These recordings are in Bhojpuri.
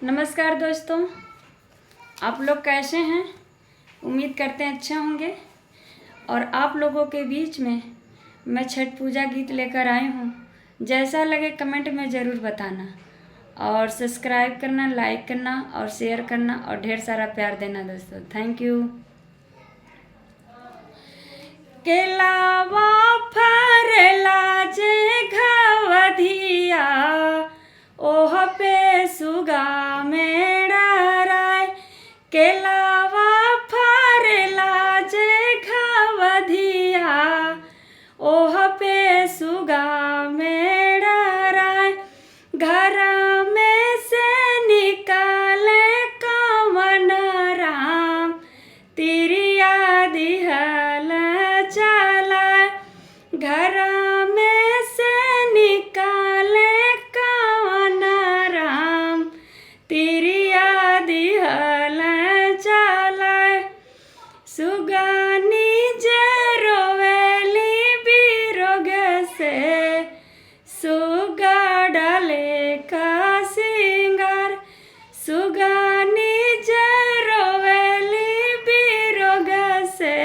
नमस्कार दोस्तों, आप लोग कैसे हैं? उम्मीद करते हैं अच्छे होंगे। और आप लोगों के बीच में मैं छठ पूजा गीत लेकर आई हूँ। जैसा लगे कमेंट में ज़रूर बताना और सब्सक्राइब करना, लाइक करना और शेयर करना और ढेर सारा प्यार देना दोस्तों। Thank you. केलावा फरला जे घवधिया, ओह पे सुगा मेड़राय। केलावा फरला जे घवधिया, ओह पे सुगा मेड़राय। घर में से निकाले कवन राम, तिरिया दिहल चलाय। घर में से निकाले कवन राम, तिरिया दिहल चलाय। सुगानी जे रोवेली बिरोग से, सुगा डाले का सिंगार। सुगानी जे रोवेली बिरोग से,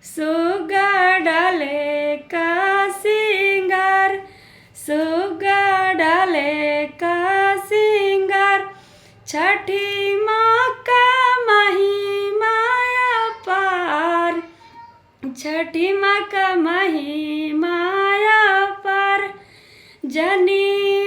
सुगा डाले का सिंगार। सुगा डाले का सिंगार। छठी माँ का महिमा अपार, छठी माँ का महिमा अपार। जनी